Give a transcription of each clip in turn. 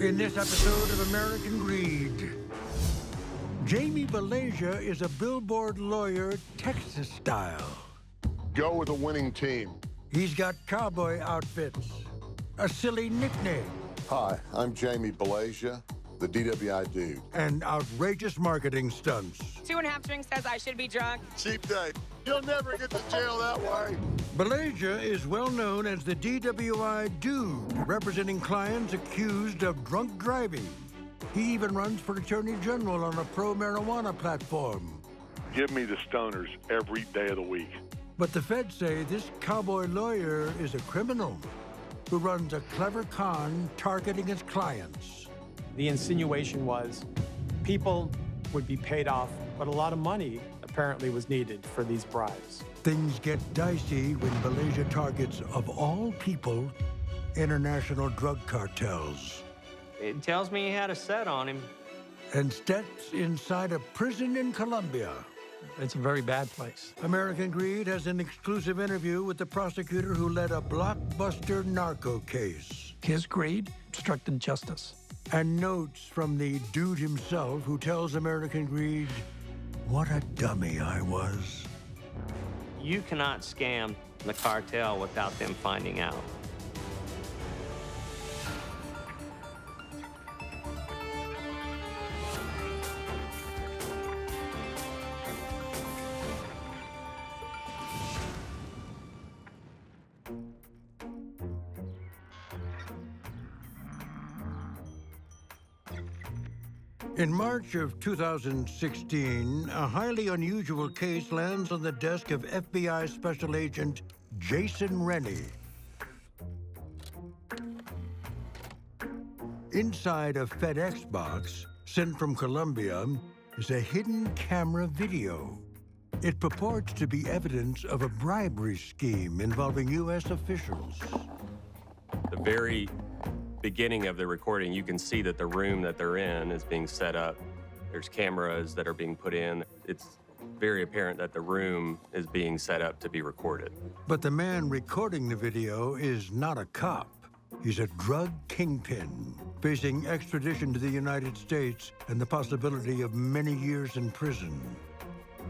In this episode of American Greed, Jamie Balagia is a billboard lawyer, Texas style. Go with a winning team. He's got cowboy outfits, a silly nickname, Hi, I'm Jamie Balagia, the DWI Dude. and outrageous marketing stunts. 2.5 drinks says I should be drunk. Cheap date. You'll never get to jail that way. Balagia is well known as the DWI Dude, representing clients accused of drunk driving. He even runs for Attorney General on a pro-marijuana platform. Give me the stoners every day of the week. But the feds say this cowboy lawyer is a criminal who runs a clever con targeting his clients. The insinuation was people would be paid off, but a lot of money apparently was needed for these bribes. Things get dicey when Balagia targets, of all people, international drug cartels It tells me he had a set on him. and steps inside a prison in Colombia. It's a very bad place. American Greed has an exclusive interview with the prosecutor who led a blockbuster narco case, His greed obstructed justice. and notes from the dude himself who tells American Greed, "What a dummy I was." You cannot scam the cartel without them finding out. In March of 2016, a highly unusual case lands on the desk of FBI Special Agent Jason Rennie. Inside a FedEx box sent from Colombia is a hidden camera video. It purports to be evidence of a bribery scheme involving U.S. officials. The very beginning of the recording, you can see that the room that they're in is being set up. There's cameras that are being put in. It's very apparent that the room is being set up to be recorded. But the man recording the video is not a cop. He's a drug kingpin, facing extradition to the United States and the possibility of many years in prison.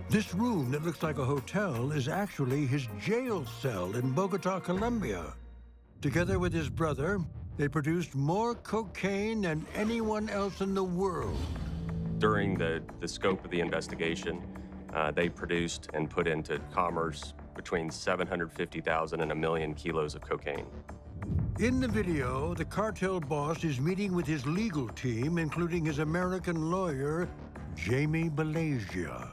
This room that looks like a hotel is actually his jail cell in Bogota, Colombia. Together with his brother, they produced more cocaine than anyone else in the world. During the scope of the investigation, they produced and put into commerce between 750,000 and 1 million kilos of cocaine. In the video, the cartel boss is meeting with his legal team, including his American lawyer, Jamie Balagia.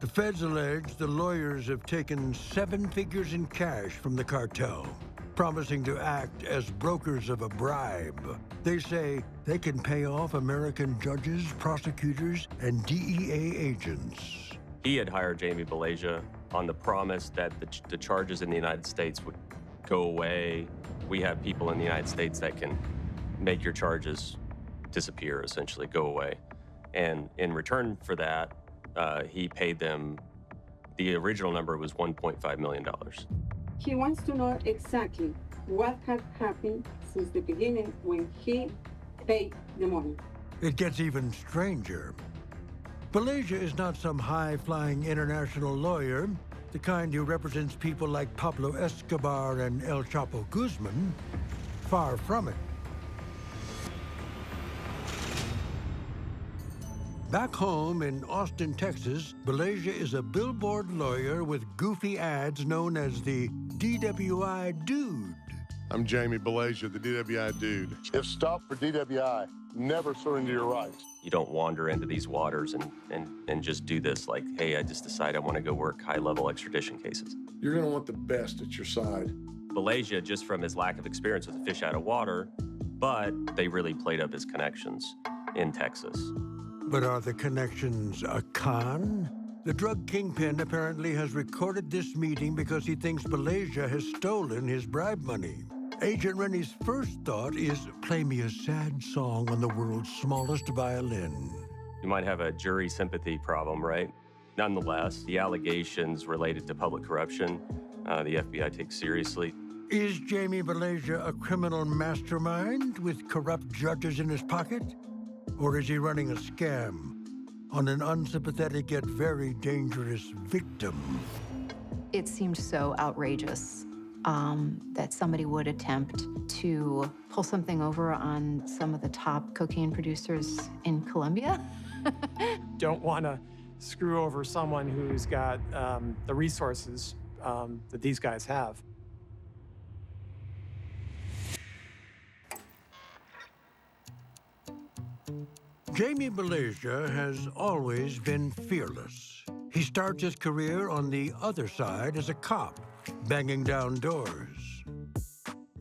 The feds allege the lawyers have taken 7 figures in cash from the cartel, promising to act as brokers of a bribe. They say they can pay off American judges, prosecutors, and DEA agents. He had hired Jamie Balagia on the promise that the charges in the United States would go away. We have people in the United States that can make your charges disappear, essentially, go away. And in return for that, he paid them, the original number was $1.5 million. He wants to know exactly what had happened since the beginning when he paid the money. It gets even stranger. Balagia is not some high-flying international lawyer, the kind who represents people like Pablo Escobar and El Chapo Guzman. Far from it. Back home in Austin, Texas, Balagia is a billboard lawyer with goofy ads known as the DWI Dude. I'm Jamie Balagia, the DWI Dude. If stopped for DWI, never surrender your rights. You don't wander into these waters and just do this like, hey, I just decide I want to go work high-level extradition cases. You're going to want the best at your side. Balagia, just from his lack of experience with fish out of water, but they really played up his connections in Texas. But are the connections a con? The drug kingpin apparently has recorded this meeting because he thinks Balagia has stolen his bribe money. Agent Rennie's first thought is, play me a sad song on the world's smallest violin. You might have a jury sympathy problem, right? Nonetheless, the allegations related to public corruption, the FBI takes seriously. Is Jamie Balagia a criminal mastermind with corrupt judges in his pocket? Or is he running a scam on an unsympathetic yet very dangerous victim? It seemed so outrageous that somebody would attempt to pull something over on some of the top cocaine producers in Colombia. Don't want to screw over someone who's got the resources that these guys have. Jamie Balagia has always been fearless. He starts his career on the other side as a cop, banging down doors.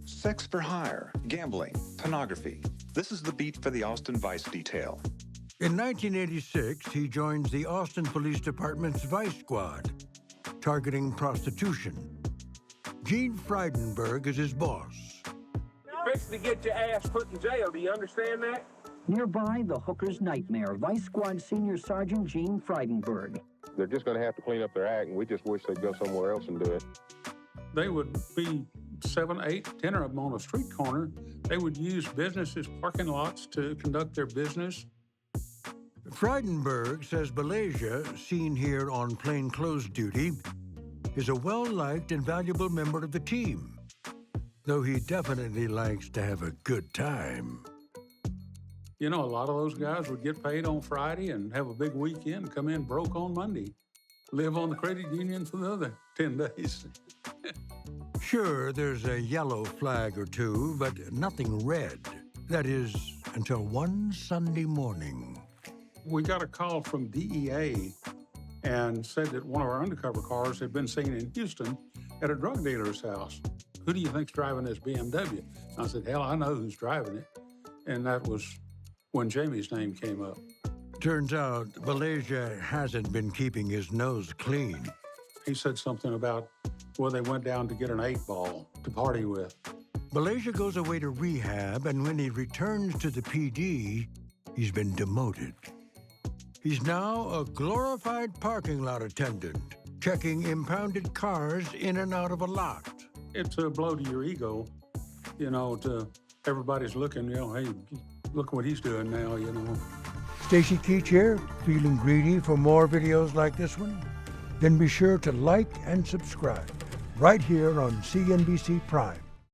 Sex for hire, gambling, pornography. This is the beat for the Austin Vice Detail. In 1986, he joins the Austin Police Department's Vice Squad, targeting prostitution. Gene Frydenberg is his boss. Fixing to get your ass put in jail, do you understand that? Nearby, the hooker's nightmare, Vice Squad Senior Sergeant Gene Frydenberg. They're just going to have to clean up their act, and we just wish they'd go somewhere else and do it. They would be 7, 8, 10 of them on a street corner. They would use businesses' parking lots to conduct their business. Frydenberg says Balagia, seen here on plainclothes duty, is a well-liked and valuable member of the team, though he definitely likes to have a good time. You know, a lot of those guys would get paid on Friday and have a big weekend, come in broke on Monday, live on the credit union for the other 10 days. Sure, there's a yellow flag or two, but nothing red. That is, until one Sunday morning. We got a call from DEA and said that one of our undercover cars had been seen in Houston at a drug dealer's house. Who do you think's driving this BMW? I said, hell, I know who's driving it. And that was when Jamie's name came up. Turns out Balagia hasn't been keeping his nose clean. He said something about, well, they went down to get an 8-ball to party with. Balagia goes away to rehab, and when he returns to the PD, he's been demoted. He's now a glorified parking lot attendant, checking impounded cars in and out of a lot. It's a blow to your ego, you know, to everybody's looking, you know, hey, look what he's doing now, you know. Stacy Keach here, feeling greedy for more videos like this one? Then be sure to like and subscribe right here on CNBC Prime.